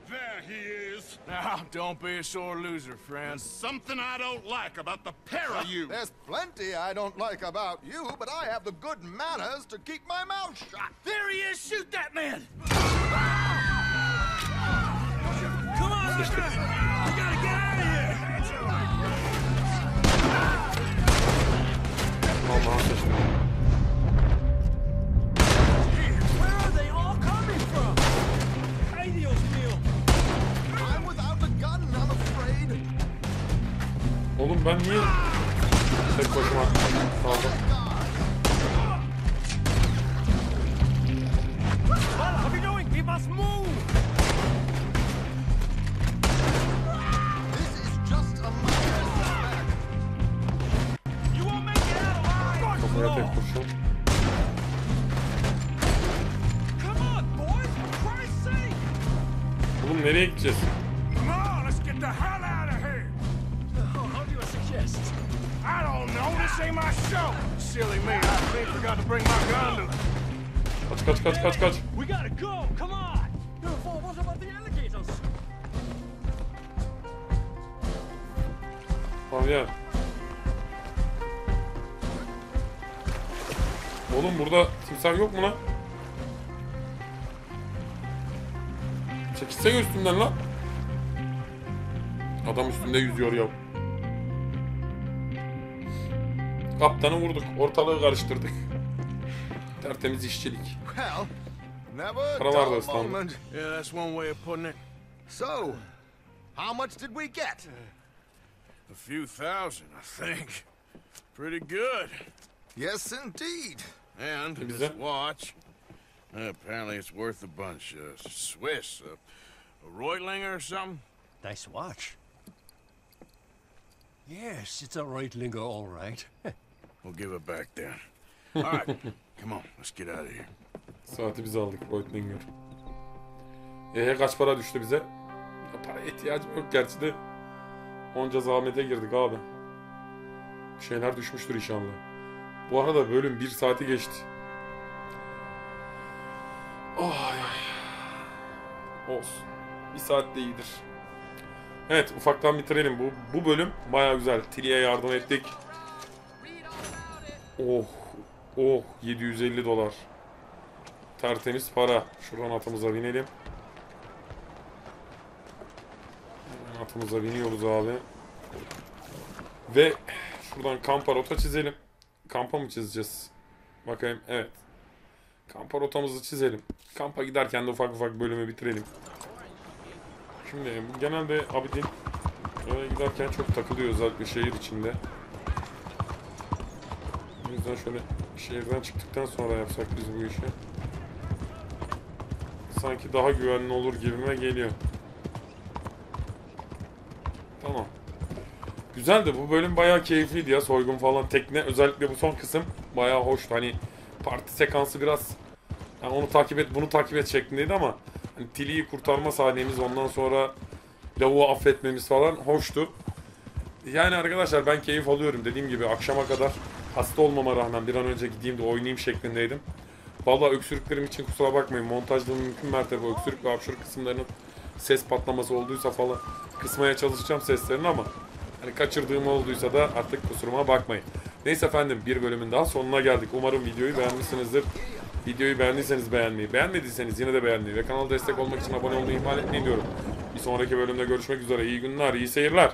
There he is. Now, don't be a sore loser, friend. There's something I don't like about the pair of you. There's plenty I don't like about you, but I have the good manners to keep my mouth shut. There he is! Shoot that man! Come on, Arthur! We gotta get out of here! Vallahi seçtim. Where are they all coming from? Ay, Dios mío! I'm without a gun, I'm afraid. Oğlum ben niye tek başıma kaldım? What are we doing? We must move! This is just a minor setback. You won't make it out alive! Kafaya tek kurşun. Come on, boys! For Christ's sake! Oğlum nereye gideceğiz? Come on, let's get the hell out of here. How do you suggest? I don't know, this ain't my show. Silly me, I think forgot to bring my gun to... Kaç. We gotta go! Come on! What about the alligators? Pavya. Oğlum burada timsah yok mu lan? Çekilsene üstümden lan. Adam üstünde yüzüyor ya. Kaptanı vurduk. Ortalığı karıştırdık. Tertemiz işçilik. Well, never Paralar da dull ıslandı. moment. Yeah, that's one way of putting it. So, how much did we get? A few thousand, I think. Pretty good. Yes, indeed. And Is this that- watch, apparently it's worth a bunch. Swiss, a Reutlinger or something? Nice watch. Yes, it's a Reutlinger, all right. We'll give it back then. Alright, come on, let's get out of here. Saati biz aldık Reutlinger. Kaç para düştü bize? Paraya ihtiyacım yok gerçi de. Onca zahmete girdik abi. Bir şeyler düşmüştür inşallah. Bu arada bölüm 1 saati geçti. Ay ay. Olsun. 1 saat de iyidir. Evet, ufaktan bitirelim. Bu bölüm baya güzel. Tilly'e yardım ettik. Oh 750 dolar. Tertemiz para. Şuradan atımıza binelim. Atımıza biniyoruz abi. Ve şuradan kampa rota çizelim. Kampa mı çizeceğiz? Bakayım, evet. Kampa rotamızı çizelim. Kampa giderken de ufak ufak bölümü bitirelim. Şimdi genelde Abidin giderken çok takılıyor, özellikle şehir içinde. O yüzden şöyle şehirden çıktıktan sonra yapsak biz bu işi. Sanki daha güvenli olur gibime geliyor. Tamam. Güzeldi, bu bölüm bayağı keyifliydi ya, soygun falan, tekne, özellikle bu son kısım bayağı hoştu. Hani parti sekansı biraz yani onu takip et bunu takip et şeklindeydi ama hani Tilly'yi kurtarma sahnemiz, ondan sonra lavuğu affetmemiz falan hoştu. Yani arkadaşlar ben keyif alıyorum, dediğim gibi akşama kadar hasta olmama rağmen bir an önce gideyim de oynayayım şeklindeydim. Vallahi öksürüklerim için kusura bakmayın, montajda mümkün mertebe öksürük ve hapşırık kısımlarının ses patlaması olduysa falan kısmaya çalışacağım seslerini ama hani kaçırdığım olduysa da artık kusuruma bakmayın. Neyse efendim, bir bölümün daha sonuna geldik. Umarım videoyu beğenmişsinizdir. Videoyu beğendiyseniz beğenmeyi, beğenmediyseniz yine de beğenmeyi ve kanala destek olmak için abone olmayı ihmal etmeyin diyorum. Bir sonraki bölümde görüşmek üzere. İyi günler, iyi seyirler.